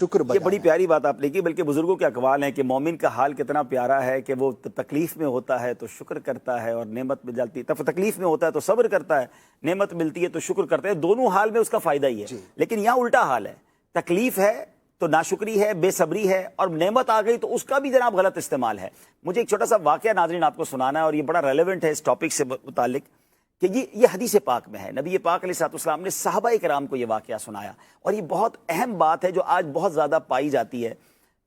شکر یہ بڑی پیاری بات آپ نے کی، بلکہ بزرگوں کے اقوال ہیں کہ مومن کا حال کتنا پیارا ہے کہ وہ تکلیف میں ہوتا ہے تو شکر کرتا ہے اور نعمت مل جاتی ہے، تکلیف میں ہوتا ہے تو صبر کرتا ہے، نعمت ملتی ہے تو شکر کرتا ہے۔ دونوں حال میں اس کا فائدہ ہی ہے، لیکن یہاں الٹا حال ہے، تکلیف ہے تو ناشکری ہے، بے صبری ہے، اور نعمت آ گئی تو اس کا بھی جناب غلط استعمال ہے۔ مجھے ایک چھوٹا سا واقعہ ناظرین آپ کو سنانا ہے، اور یہ بڑا ریلیونٹ ہے اس ٹاپک سے متعلق، کہ یہ حدیث پاک میں ہے۔ نبی پاک علیہ السلام نے صحابہ کرام کو یہ واقعہ سنایا، اور یہ بہت اہم بات ہے جو آج بہت زیادہ پائی جاتی ہے۔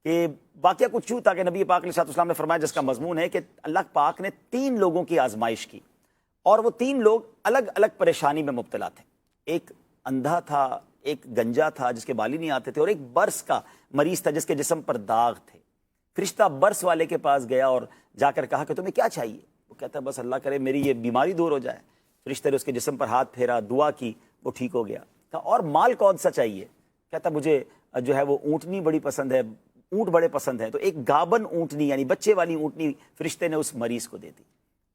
کہ واقعہ کچھ یوں تھا کہ نبی پاک علیہ السلام نے فرمایا، جس کا مضمون ہے کہ اللہ پاک نے 3 لوگوں کی آزمائش کی، اور وہ 3 لوگ الگ الگ پریشانی میں مبتلا تھے۔ ایک اندھا تھا، ایک گنجا تھا جس کے بال ہی نہیں آتے تھے، اور ایک برس کا مریض تھا جس کے جسم پر داغ تھے۔ فرشتہ برس والے کے پاس گیا اور جا کر کہا کہ تمہیں کیا چاہیے؟ وہ کہتا ہے بس اللہ کرے میری یہ بیماری دور ہو جائے۔ فرشتے نے اس کے جسم پر ہاتھ پھیرا، دعا کی، وہ ٹھیک ہو گیا۔ کہا اور مال کون سا چاہیے؟ کہتا مجھے جو ہے وہ اونٹنی بڑی پسند ہے، اونٹ بڑے پسند ہے۔ تو ایک گابن اونٹنی یعنی بچے والی اونٹنی فرشتے نے اس مریض کو دے دی۔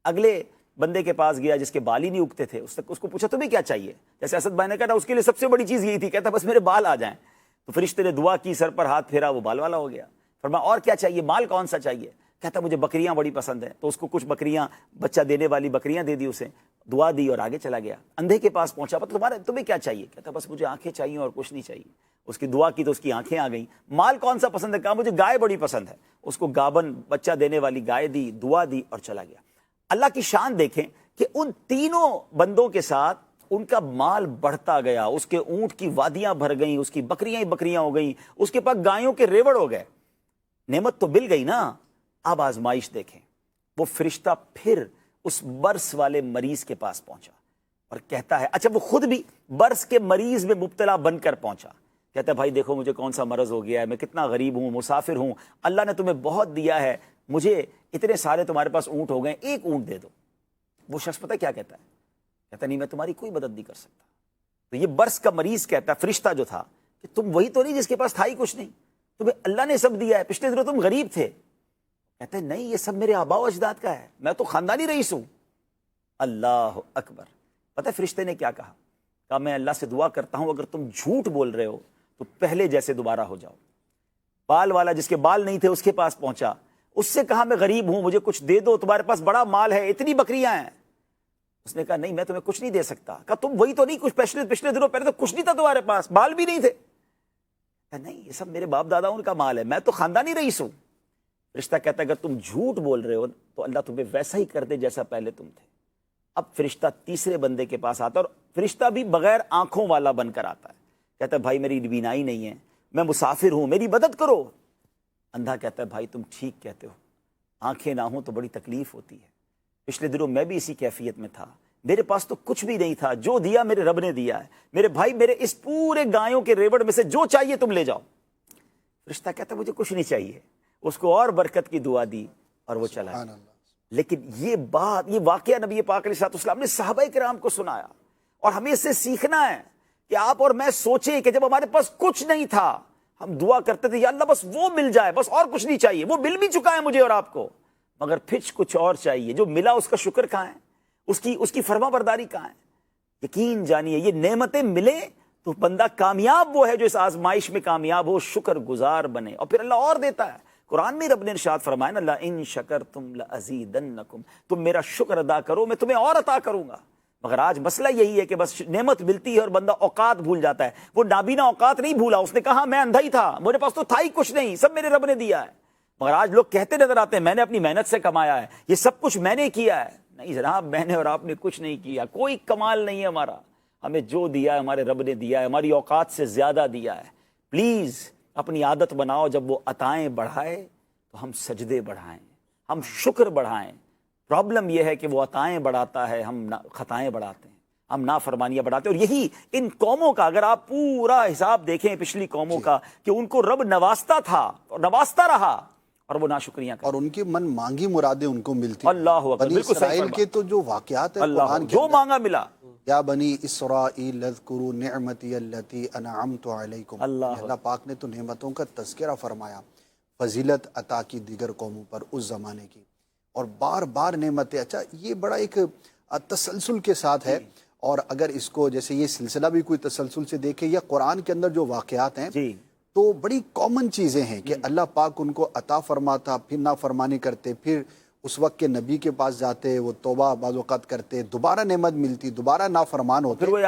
اگلے بندے کے پاس گیا جس کے بال ہی نہیں اگتے تھے، اس کو پوچھا تمہیں کیا چاہیے؟ جیسے اسد بھائی نے کہا اس کے لیے سب سے بڑی چیز یہی تھی، کہتا بس میرے بال آ جائیں۔ تو فرشتے نے دعا کی، سر پر ہاتھ پھیرا، وہ بال والا ہو گیا۔ فرمایا اور کیا چاہیے؟ مال کون سا چاہیے؟ کہتا مجھے بکریاں بڑی پسند ہیں۔ تو اس کو کچھ بکریاں، بچہ دینے والی بکریاں دے دی اسے، دعا دی اور آگے چلا گیا۔ اندھے کے پاس پہنچا، تمہیں کیا چاہیے؟ کہتا بس مجھے آنکھیں چاہیے اور کچھ نہیں چاہیے۔ اس کی دعا کی تو اس کی آنکھیں آ گئیں۔ مال کون سا پسند ہے؟ کہا مجھے گائے بڑی پسند ہے۔ اس کو گابن بچہ دینے والی گائے دی، دعا دی اور چلا گیا۔ اللہ کی شان دیکھیں کہ ان تینوں بندوں کے ساتھ ان کا مال بڑھتا گیا، اس کے اونٹ کی وادیاں بھر گئیں، اس کی بکریاں ہی بکریاں ہو گئیں، اس کے پاس گایوں کے ریوڑ ہو گئے۔ نعمت تو مل گئی نا، اب آزمائش دیکھیں۔ وہ فرشتہ پھر اس برس والے مریض کے پاس پہنچا اور کہتا ہے، اچھا وہ خود بھی برس کے مریض میں مبتلا بن کر پہنچا۔ کہتا ہے بھائی دیکھو مجھے کون سا مرض ہو گیا ہے، میں کتنا غریب ہوں، مسافر ہوں، اللہ نے تمہیں بہت دیا ہے، مجھے اتنے سارے تمہارے پاس اونٹ ہو گئے، ایک اونٹ دے دو۔ وہ شخص پتہ کیا کہتا ہے؟ کہتا نہیں میں تمہاری کوئی مدد نہیں کر سکتا۔ تو یہ برس کا مریض کہتا ہے، فرشتہ جو تھا، کہ تم وہی تو نہیں جس کے پاس تھا ہی کچھ نہیں، تمہیں اللہ نے سب دیا ہے، پچھلے دنوں تم غریب تھے۔ کہتے ہیں نہیں یہ سب میرے آباء و اجداد کا ہے، میں تو خاندانی رئیس ہوں۔ اللہ اکبر۔ پتہ ہے فرشتے نے کیا کہا؟ کہا میں اللہ سے دعا کرتا ہوں اگر تم جھوٹ بول رہے ہو تو پہلے جیسے دوبارہ ہو جاؤ۔ بال والا جس کے بال نہیں تھے اس کے پاس پہنچا، اس سے کہا میں غریب ہوں، مجھے کچھ دے دو، تمہارے پاس بڑا مال ہے، اتنی بکریاں ہیں۔ اس نے کہا نہیں میں تمہیں کچھ نہیں دے سکتا۔ کہا تم وہی تو نہیں، کچھ پچھلے دنوں پہلے تو کچھ نہیں تھا تمہارے پاس، بال بھی نہیں تھے۔ کہا نہیں یہ سب میرے باپ دادا ان کا مال ہے، میں تو خاندانی رئیس ہوں۔ فرشتہ کہتا ہے اگر تم جھوٹ بول رہے ہو تو اللہ تمہیں ویسا ہی کر دے جیسا پہلے تم تھے۔ اب فرشتہ تیسرے بندے کے پاس آتا ہے، اور فرشتہ بھی بغیر آنکھوں والا بن کر آتا ہے۔ کہتا ہے بھائی میری بینائی نہیں ہے، میں مسافر ہوں، میری مدد کرو۔ اندھا کہتا ہے بھائی تم ٹھیک کہتے ہو، آنکھیں نہ ہوں تو بڑی تکلیف ہوتی ہے۔ پچھلے دنوں میں بھی اسی کیفیت میں تھا، میرے پاس تو کچھ بھی نہیں تھا، جو دیا میرے رب نے دیا ہے۔ میرے بھائی میرے اس پورے گایوں کے ریوڑ میں سے جو چاہیے تم لے جاؤ۔ فرشتہ کہتا ہے مجھے کچھ نہیں چاہیے، اس کو اور برکت کی دعا دی اور وہ چلا گیا۔ لیکن یہ واقعہ نبی پاک علیہ السلام نے صحابہ کرام کو سنایا، اور ہمیں اس سے سیکھنا ہے کہ آپ اور میں سوچیں کہ جب ہمارے پاس کچھ نہیں تھا ہم دعا کرتے تھے یا اللہ بس وہ مل جائے، بس اور کچھ نہیں چاہیے، وہ مل بھی چکا ہے مجھے اور آپ کو، مگر پھر کچھ اور چاہیے۔ جو ملا اس کا شکر کہاں ہے؟ اس کی فرما برداری کہاں ہے؟ یقین جانیے یہ نعمتیں ملیں تو بندہ کامیاب وہ ہے جو اس آزمائش میں کامیاب ہو، شکر گزار بنے، اور پھر اللہ اور دیتا ہے۔ قرآن میں رب نے ارشاد فرمایا نا لئن شکرتم لازیدنکم، تم میرا شکر ادا کرو میں تمہیں اور عطا کروں گا۔ مگر آج مسئلہ یہی ہے کہ بس نعمت ملتی ہے اور بندہ اوقات بھول جاتا ہے۔ وہ نابینا اوقات نہیں بھولا، اس نے کہا میں اندھا ہی تھا، میرے پاس تو تھا ہی کچھ نہیں، سب میرے رب نے دیا ہے۔ مگر آج لوگ کہتے نظر آتے ہیں میں نے اپنی محنت سے کمایا ہے، یہ سب کچھ میں نے کیا ہے۔ نہیں جناب، میں نے اور آپ نے کچھ نہیں کیا، کوئی کمال نہیں ہے ہمارا۔ ہمیں جو دیا ہے ہمارے رب نے دیا ہے، ہماری اوقات سے زیادہ دیا ہے۔ پلیز اپنی عادت بناؤ جب وہ عطائیں بڑھائے تو ہم سجدے بڑھائیں، ہم شکر بڑھائیں۔ پرابلم یہ ہے کہ وہ عطائیں بڑھاتا ہے، ہم خطائیں بڑھاتے ہیں، ہم نافرمانیاں بڑھاتے ہیں۔ اور یہی ان قوموں کا اگر آپ پورا حساب دیکھیں پچھلی قوموں کا، کہ ان کو رب نوازتا تھا اور نوازتا رہا، اور وہ ناشکریاں کرتے، اور ان کی من مانگی مرادیں ان کو ملتی۔ اللہ اکبر، بنی اسرائیل کے تو جو واقعات ہیں قرآن کے جو مانگا ملا۔ یا بنی اسرائیل اذکروا نعمتی التی انعمت علیکم، اللہ پاک نے تو نعمتوں کا تذکرہ فرمایا، فضیلت عطا کی دیگر قوموں پر اس زمانے کی، اور بار بار نعمتیں۔ اچھا یہ بڑا ایک تسلسل کے ساتھ ہے، اور اگر اس کو جیسے یہ سلسلہ بھی کوئی تسلسل سے دیکھے یا قرآن کے اندر جو واقعات ہیں، تو بڑی کامن چیزیں ہیں کہ اللہ پاک ان کو عطا فرماتا، پھر نافرمانی کرتے، پھر اس وقت کے نبی کے پاس جاتے، وہ توبہ بعض اوقات کرتے، دوبارہ نعمت ملتی، دوبارہ نافرمان ہوتے. پھر وہ